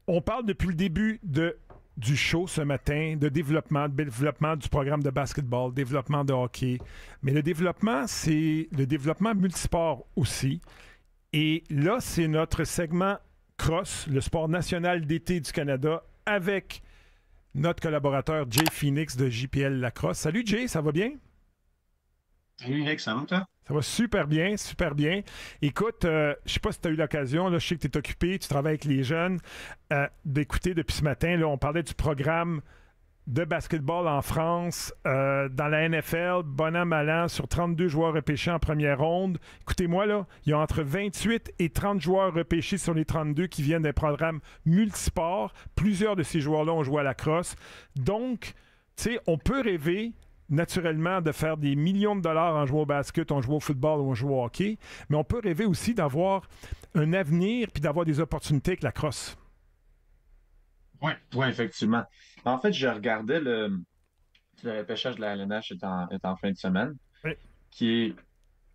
On parle depuis le début du show ce matin de développement du programme de basketball, développement de hockey. Mais le développement, c'est le développement multisport aussi. Et là, c'est notre segment cross, le sport national d'été du Canada, avec notre collaborateur Jay Phoenix de JPL Lacrosse. Salut Jay, ça va bien? Salut Nick, ça va toi? Ça va super bien, super bien. Écoute, je sais pas si tu as eu l'occasion, là, je sais que tu es occupé, tu travailles avec les jeunes, d'écouter depuis ce matin, là, on parlait du programme de basketball en France, dans la NFL, bon an, mal an, sur 32 joueurs repêchés en première ronde. Écoutez-moi, là, il y a entre 28 et 30 joueurs repêchés sur les 32 qui viennent d'un programme multisport. Plusieurs de ces joueurs-là ont joué à la crosse. Donc, tu sais, on peut rêver naturellement de faire des millions de dollars en jouant au basket, en jouant au football ou en jouant au hockey, mais on peut rêver aussi d'avoir un avenir puis d'avoir des opportunités avec la crosse. Oui, ouais, effectivement. En fait, je regardais le repêchage de la LNH est en fin de semaine, Oui. qui est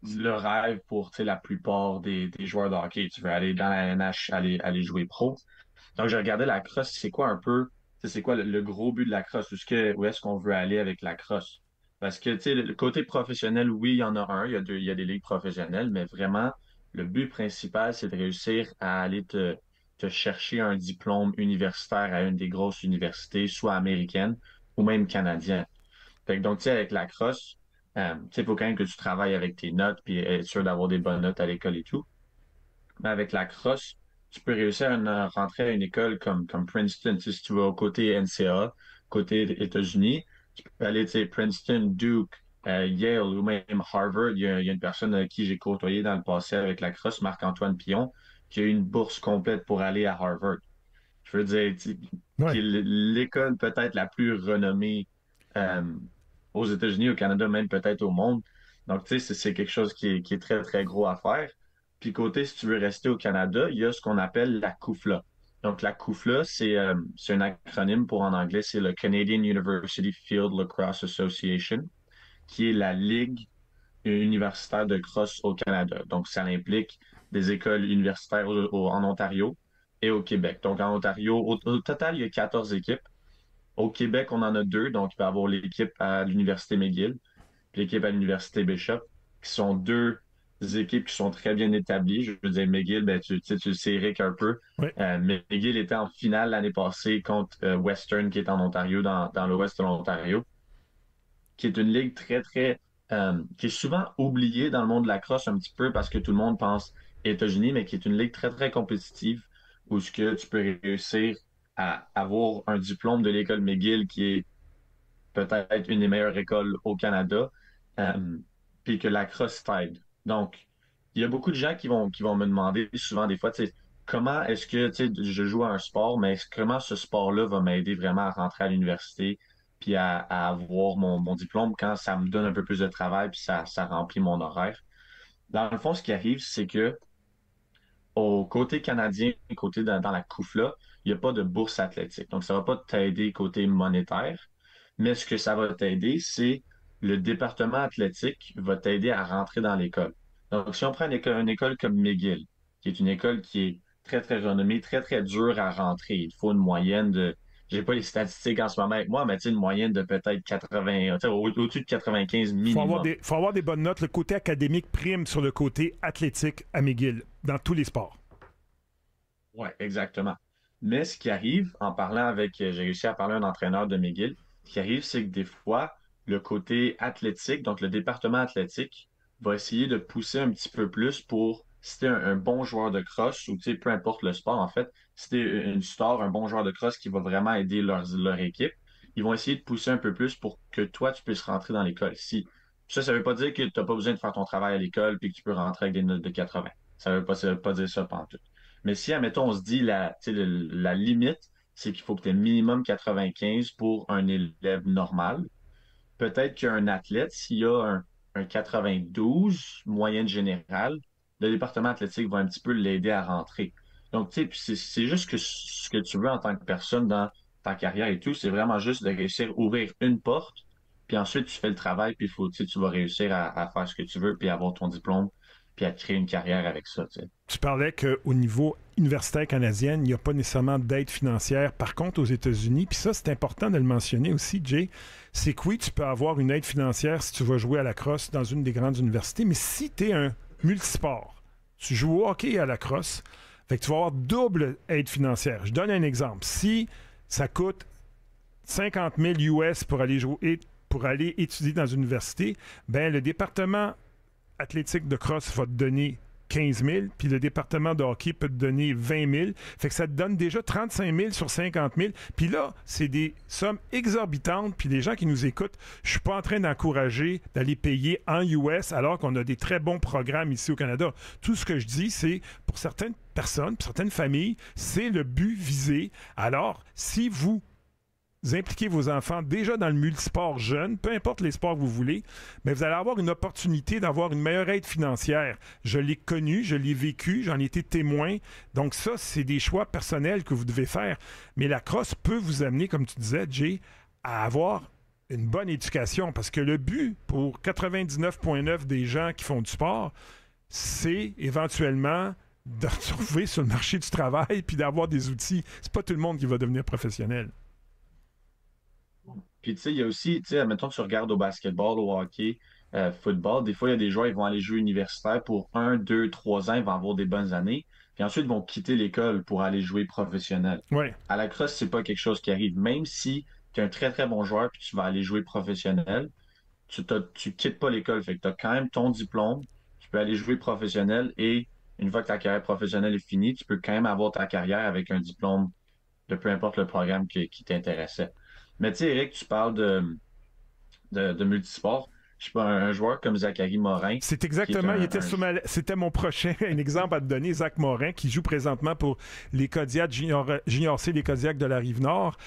le rêve pour tu sais, la plupart des joueurs de hockey. Tu veux aller dans la LNH, aller jouer pro. Donc, je regardais la crosse, c'est quoi un peu, tu sais, c'est quoi le gros but de la crosse? Où est-ce qu'on veut aller avec la crosse? Parce que, tu sais, le côté professionnel, oui, il y en a un, il y a des ligues professionnelles, mais vraiment, le but principal, c'est de réussir à aller te chercher un diplôme universitaire à une des grosses universités, soit américaines ou même canadiennes. Fait que donc, tu sais, avec la crosse, tu sais, il faut quand même que tu travailles avec tes notes puis être sûr d'avoir des bonnes notes à l'école et tout. Mais avec la crosse, tu peux réussir à rentrer à une école comme Princeton. Tu sais, si tu vas au côté NCAA, côté États-Unis, tu peux aller, tu sais, Princeton, Duke, Yale ou même Harvard. Il y a une personne qui j'ai côtoyé dans le passé avec la crosse, Marc-Antoine Pillon, qui a eu une bourse complète pour aller à Harvard. Je veux dire, qui est Ouais. l'école peut-être la plus renommée euh, aux États-Unis, au Canada, même peut-être au monde. Donc, tu sais, c'est quelque chose qui est très, très gros à faire. Puis côté, si tu veux rester au Canada, il y a ce qu'on appelle la CUFLA. Donc, la CUFLA, c'est un acronyme pour en anglais, c'est le Canadian University Field Lacrosse Association, qui est la ligue universitaire de crosse au Canada. Donc, ça implique des écoles universitaires en Ontario et au Québec. Donc, en Ontario, au total, il y a 14 équipes. Au Québec, on en a deux. Donc, il va y avoir l'équipe à l'Université McGill puis l'équipe à l'Université Bishop, qui sont deux équipes qui sont très bien établies. Je veux dire, McGill, ben, tu sais, tu le sais, Eric, un peu. Oui. McGill était en finale l'année passée contre Western, qui est en Ontario, dans l'ouest de l'Ontario, qui est une ligue très, très, qui est souvent oubliée dans le monde de la crosse un petit peu parce que tout le monde pense États-Unis, mais qui est une ligue très, très compétitive où ce que tu peux réussir à avoir un diplôme de l'école McGill qui est peut-être une des meilleures écoles au Canada, euh, puis que la crosse t'aide. Donc, il y a beaucoup de gens qui vont me demander souvent des fois, tu sais, comment est-ce que, tu sais, je joue à un sport, mais comment ce sport-là va m'aider vraiment à rentrer à l'université, puis à avoir mon diplôme quand ça me donne un peu plus de travail, puis ça remplit mon horaire. Dans le fond, ce qui arrive, c'est que au côté canadien, côté dans la CUFLA, il n'y a pas de bourse athlétique. Donc, ça va pas t'aider côté monétaire, mais ce que ça va t'aider, c'est le département athlétique va t'aider à rentrer dans l'école. Donc, si on prend une école comme McGill, qui est une école qui est très, très renommée, très, très dure à rentrer, il faut une moyenne de, j'ai pas les statistiques en ce moment avec moi, mais tu sais, une moyenne de peut-être 80, tu sais, au-dessus de 95 minimum. Faut avoir des bonnes notes. Le côté académique prime sur le côté athlétique à McGill, dans tous les sports. Ouais, exactement. Mais ce qui arrive, en parlant avec, j'ai réussi à parler à un entraîneur de McGill, ce qui arrive, c'est que des fois, le côté athlétique, donc le département athlétique, va essayer de pousser un petit peu plus pour, si t'es un bon joueur de crosse, ou tu sais, peu importe le sport, en fait, si t'es une star, un bon joueur de crosse qui va vraiment aider leur équipe, ils vont essayer de pousser un peu plus pour que toi, tu puisses rentrer dans l'école. Si, ça veut pas dire que t'as pas besoin de faire ton travail à l'école puis que tu peux rentrer avec des notes de 80. Ça veut pas dire ça pantoute. Mais si, admettons, on se dit tu sais, la limite, c'est qu'il faut que tu aies minimum 95 pour un élève normal. Peut-être qu'un athlète, s'il y a un 92 moyenne générale, le département athlétique va un petit peu l'aider à rentrer. Donc, tu sais, puis c'est juste que ce que tu veux en tant que personne dans ta carrière et tout, c'est vraiment juste de réussir à ouvrir une porte, puis ensuite tu fais le travail, puis tu sais, tu vas réussir à faire ce que tu veux, puis avoir ton diplôme, puis à te créer une carrière avec ça, tu sais. Tu parlais qu'au niveau universitaire canadien, il n'y a pas nécessairement d'aide financière. Par contre, aux États-Unis, puis ça, c'est important de le mentionner aussi, Jay, c'est que oui, tu peux avoir une aide financière si tu vas jouer à la crosse dans une des grandes universités, mais si tu es un multisport, tu joues au hockey et à la crosse, fait que tu vas avoir double aide financière. Je donne un exemple. Si ça coûte 50 000 US pour aller jouer, pour aller étudier dans une université, ben le département athlétique de crosse va te donner 15 000, puis le département de hockey peut te donner 20 000. Fait que ça te donne déjà 35 000 sur 50 000. Puis là, c'est des sommes exorbitantes. Puis les gens qui nous écoutent, je suis pas en train d'encourager d'aller payer en US alors qu'on a des très bons programmes ici au Canada. Tout ce que je dis, c'est pour certaines personnes, pour certaines familles, c'est le but visé. Alors, si vous impliquez vos enfants déjà dans le multisport jeune, peu importe les sports que vous voulez, mais vous allez avoir une opportunité d'avoir une meilleure aide financière. Je l'ai connu, je l'ai vécu, j'en ai été témoin. Donc ça, c'est des choix personnels que vous devez faire. Mais la crosse peut vous amener, comme tu disais, Jay, à avoir une bonne éducation. Parce que le but pour 99,9 des gens qui font du sport, c'est éventuellement de retrouver sur le marché du travail puis d'avoir des outils. C'est pas tout le monde qui va devenir professionnel. Puis tu sais, il y a aussi, tu sais, admettons, tu regardes au basketball, au hockey, football, des fois, il y a des joueurs, ils vont aller jouer universitaire pour 1, 2, 3 ans, ils vont avoir des bonnes années, puis ensuite, ils vont quitter l'école pour aller jouer professionnel. Oui, À la crosse, c'est pas quelque chose qui arrive. Même si tu es un très, très bon joueur, puis tu vas aller jouer professionnel, tu quittes pas l'école. Fait que tu as quand même ton diplôme, tu peux aller jouer professionnel et une fois que ta carrière professionnelle est finie, tu peux quand même avoir ta carrière avec un diplôme de peu importe le programme qui t'intéressait. Mais tu sais, Eric, tu parles de multisport. Je sais pas, un joueur comme Zachary Morin, c'est qui est exactement, c'était mon prochain un exemple à te donner, Zach Morin, qui joue présentement pour les Kodiaks Junior C, les Kodiaks de la Rive-Nord.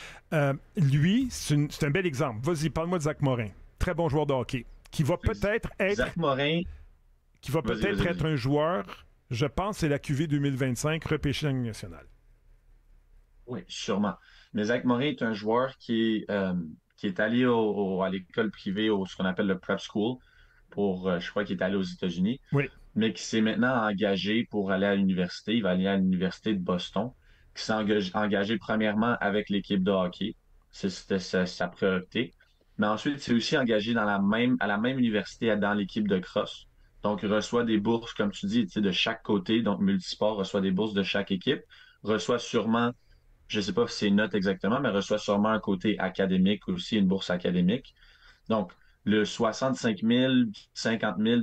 Lui, c'est un bel exemple. Vas-y, parle-moi de Zach Morin. Très bon joueur de hockey, qui va peut-être être, Zach Morin, qui va peut-être être un joueur, je pense, c'est la QV 2025 repêché en Ligue nationale. oui, sûrement. Mais Zach Morin est un joueur qui est allé à l'école privée, ce qu'on appelle le prep school, je crois qu'il est allé aux États-Unis, Oui, mais qui s'est maintenant engagé pour aller à l'université. Il va aller à l'université de Boston, qui s'est engagé premièrement avec l'équipe de hockey. C'était sa priorité. Mais ensuite, il s'est aussi engagé à la même université dans l'équipe de cross. Donc, il reçoit des bourses, comme tu dis, tu sais, de chaque côté. Donc, Multisport reçoit des bourses de chaque équipe, reçoit sûrement, je ne sais pas si c'est une note exactement, mais reçoit sûrement un côté académique aussi, une bourse académique. Donc, le 65 000, 50 000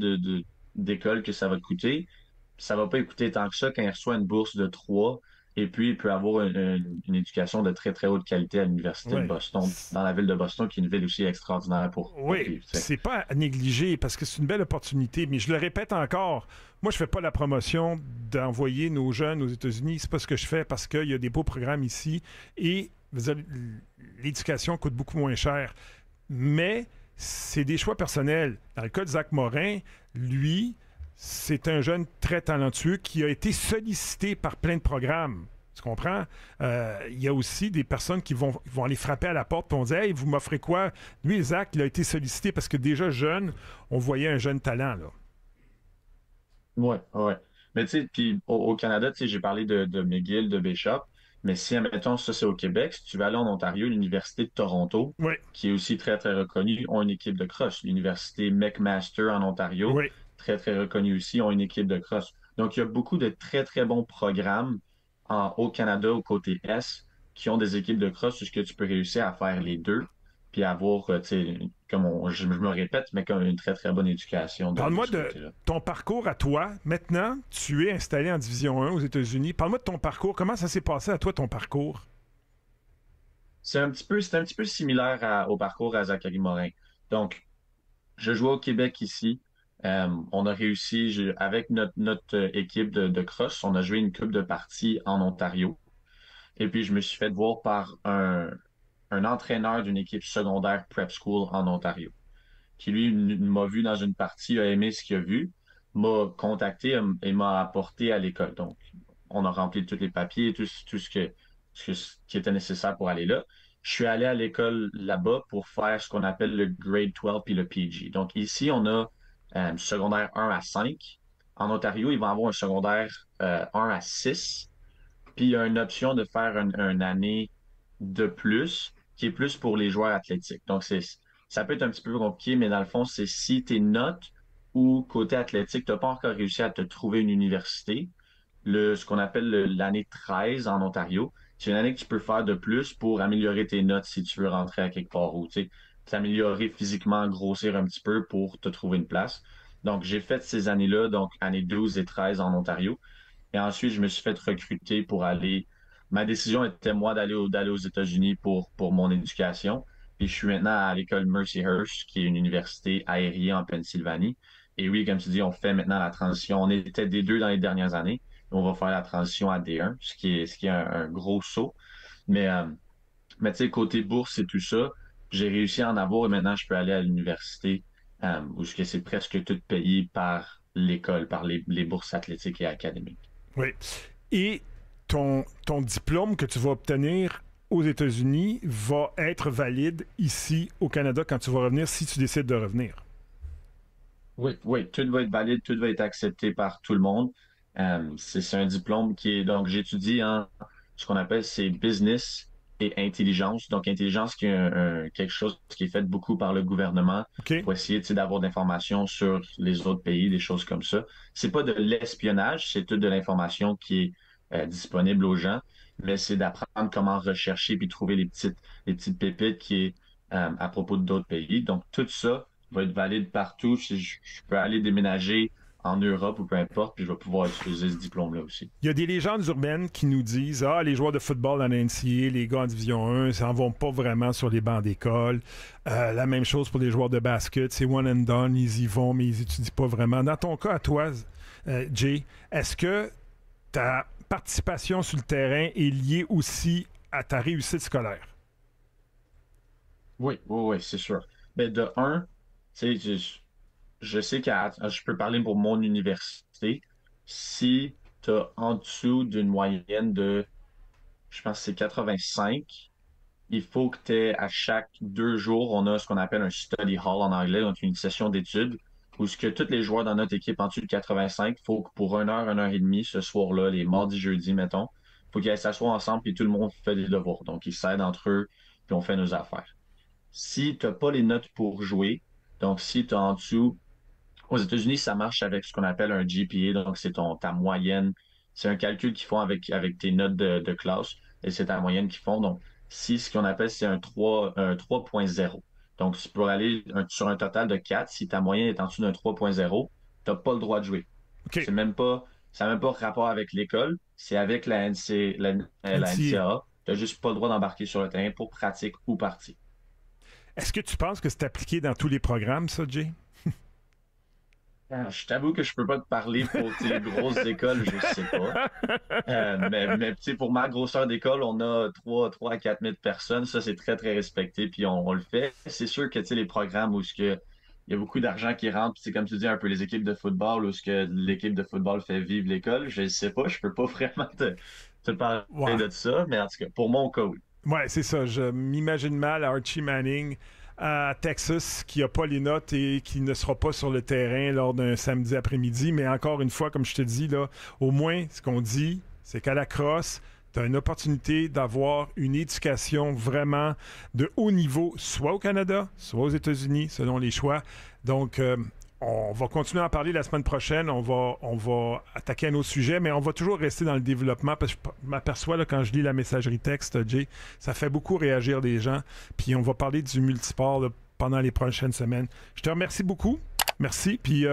d'école que ça va te coûter, ça va pas coûter tant que ça quand il reçoit une bourse de 3 et puis il peut avoir une éducation de très, très haute qualité à l'Université de oui. Boston, dans la ville de Boston, qui est une ville aussi extraordinaire pour Oui, vivre. Tu sais. c'est pas à négliger parce que c'est une belle opportunité, mais je le répète encore, moi je fais pas la promotion d'envoyer nos jeunes aux États-Unis, c'est pas ce que je fais parce qu'il y a des beaux programmes ici et l'éducation coûte beaucoup moins cher. Mais c'est des choix personnels. Dans le cas de Zach Morin, lui, c'est un jeune très talentueux qui a été sollicité par plein de programmes. Tu comprends? Il y a aussi des personnes qui vont aller frapper à la porte et vont dire Hey, vous m'offrez quoi? Lui, Zach, il a été sollicité parce que déjà jeune, on voyait un jeune talent. Là. Ouais, ouais. Mais tu sais, puis au Canada, tu sais, j'ai parlé de McGill, de Bishop, mais si, admettons, ça c'est au Québec, si tu vas aller en Ontario, l'Université de Toronto, Oui, qui est aussi très, très reconnue, ont une équipe de cross. L'Université McMaster en Ontario, oui. très, très reconnue aussi, ont une équipe de cross. Donc, il y a beaucoup de très, très bons programmes au Canada, au côté Est, qui ont des équipes de cross, puisque tu peux réussir à faire les deux, puis avoir, tu sais, je me répète, mais comme une très, très bonne éducation de Parle-moi ce de côté-là. ton parcours à toi. Maintenant, tu es installé en Division 1 aux États-Unis. Parle-moi de ton parcours. Comment ça s'est passé à toi, ton parcours? C'est un petit peu similaire au parcours à Zachary Morin. Donc, je jouais au Québec ici. On a réussi, avec notre équipe de cross, on a joué une coupe de parties en Ontario. Et puis, je me suis fait voir par un entraîneur d'une équipe secondaire prep school en Ontario, qui lui m'a vu dans une partie, a aimé ce qu'il a vu, m'a contacté et m'a apporté à l'école. Donc, on a rempli tous les papiers, tout ce qui était nécessaire pour aller là. Je suis allé à l'école là-bas pour faire ce qu'on appelle le Grade 12 puis le PG. Donc, ici, on a secondaire 1 à 5. en Ontario, ils vont avoir un secondaire 1 à 6. Puis il y a une option de faire une année de plus, qui est plus pour les joueurs athlétiques. Donc, ça peut être un petit peu compliqué, mais dans le fond, c'est si tes notes ou côté athlétique, tu n'as pas encore réussi à te trouver une université, ce qu'on appelle l'année 13 en Ontario, c'est une année que tu peux faire de plus pour améliorer tes notes si tu veux rentrer à quelque part ou, tu sais, t'améliorer physiquement, grossir un petit peu pour te trouver une place. Donc, j'ai fait ces années-là, donc années 12 et 13 en Ontario. Et ensuite, je me suis fait recruter pour aller. Ma décision était, moi, d'aller aux États-Unis pour mon éducation. Puis je suis maintenant à l'école Mercyhurst, qui est une université aérienne en Pennsylvanie. Et oui, comme tu dis, on fait maintenant la transition. On était D2 dans les dernières années. On va faire la transition à D1, ce qui est un gros saut. Mais, euh, mais tu sais, côté bourse et tout ça, j'ai réussi à en avoir et maintenant je peux aller à l'université où c'est presque tout payé par l'école, par les bourses athlétiques et académiques. Oui. Et ton diplôme que tu vas obtenir aux États-Unis va être valide ici au Canada quand tu vas revenir, si tu décides de revenir. Oui, oui, tout va être valide, tout va être accepté par tout le monde. C'est un diplôme qui est, donc j'étudie en ce qu'on appelle c'est business et intelligence. Donc intelligence qui est quelque chose qui est fait beaucoup par le gouvernement OK? pour essayer, tu sais, d'avoir de l'information sur les autres pays, des choses comme ça. C'est pas de l'espionnage, c'est toute de l'information qui est disponible aux gens, mais c'est d'apprendre comment rechercher puis trouver les petites pépites qui est à propos d'autres pays. Donc tout ça va être valide partout. Si je peux aller déménager en Europe ou peu importe, puis je vais pouvoir utiliser ce diplôme-là aussi. Il y a des légendes urbaines qui nous disent ah, les joueurs de football dans la NCAA, les gars en Division 1, ça n'en vont pas vraiment sur les bancs d'école. La même chose pour les joueurs de basket, c'est one and done, ils y vont, mais ils n'étudient pas vraiment. Dans ton cas, à toi, Jay, est-ce que ta participation sur le terrain est liée aussi à ta réussite scolaire? Oui, oui, oui, c'est sûr. Mais de un, tu sais, je sais que je peux parler pour mon université. Si tu as en dessous d'une moyenne de, je pense que c'est 85, il faut que tu aies à chaque 2 jours, on a ce qu'on appelle un study hall en anglais, donc une session d'études, où ce que tous les joueurs dans notre équipe en dessous de 85, il faut que pour 1 heure et demie, ce soir-là, les mardis, jeudis, mettons, il faut qu'ils s'assoient ensemble et tout le monde fait des devoirs. Donc, ils s'aident entre eux, puis on fait nos affaires. Si tu n'as pas les notes pour jouer, donc si tu as en dessous, aux États-Unis, ça marche avec ce qu'on appelle un GPA, donc c'est ta moyenne. C'est un calcul qu'ils font avec tes notes de classe et c'est ta moyenne qu'ils font. Donc, si ce qu'on appelle, c'est un 3.0. Donc, tu peux aller sur un total de 4. Si ta moyenne est en dessous d'un 3.0, tu n'as pas le droit de jouer. OK. C'est même pas, ça n'a même pas rapport avec l'école, c'est avec la la NCAA. NCAA. Tu n'as juste pas le droit d'embarquer sur le terrain pour pratique ou partie. Est-ce que tu penses que c'est appliqué dans tous les programmes, ça, Jay? Je t'avoue que je peux pas te parler pour tes grosses écoles, je sais pas. Mais tu sais, pour ma grosseur d'école, on a 3 à 4 000 personnes. Ça, c'est très, très respecté, puis on le fait. C'est sûr que tu sais, les programmes où il y a beaucoup d'argent qui rentre, puis c'est comme tu dis, un peu les équipes de football, où ce que l'équipe de football fait vivre l'école, je ne sais pas, je peux pas vraiment te parler Ouais. de ça, mais en tout cas, pour mon cas, oui. Ouais, c'est ça. Je m'imagine mal Archie Manning à Texas qui n'a pas les notes et qui ne sera pas sur le terrain lors d'un samedi après-midi. Mais encore une fois, comme je te dis, là, au moins, ce qu'on dit, c'est qu'à la crosse, tu as une opportunité d'avoir une éducation vraiment de haut niveau, soit au Canada, soit aux États-Unis, selon les choix. Donc, on va continuer à en parler la semaine prochaine. On va attaquer un autre sujet, mais on va toujours rester dans le développement parce que je m'aperçois là, quand je lis la messagerie texte, Jay, ça fait beaucoup réagir les gens. Puis on va parler du multisport là, pendant les prochaines semaines. Je te remercie beaucoup. Merci. Puis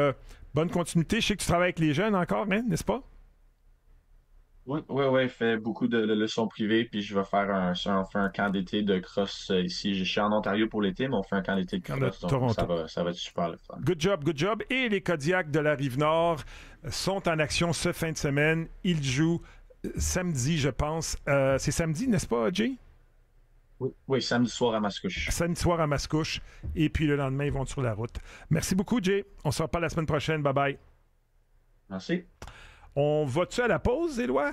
bonne continuité. Je sais que tu travailles avec les jeunes encore, hein, n'est-ce pas? Oui, oui, oui, je fais beaucoup de leçons privées, puis je vais faire on fait un camp d'été de cross ici. Je suis en Ontario pour l'été, mais on fait un camp d'été de Quand de cross, donc ça Toronto. va, ça va être super le fun. Good job, good job. Et les Kodiaks de la Rive-Nord sont en action ce fin de semaine. Ils jouent samedi, je pense. C'est samedi, n'est-ce pas, Jay? Oui, oui, samedi soir à Mascouche. Samedi soir à Mascouche. Et puis le lendemain, ils vont sur la route. Merci beaucoup, Jay. On se reparle la semaine prochaine. Bye bye. Merci. On va-tu à la pause, Éloi?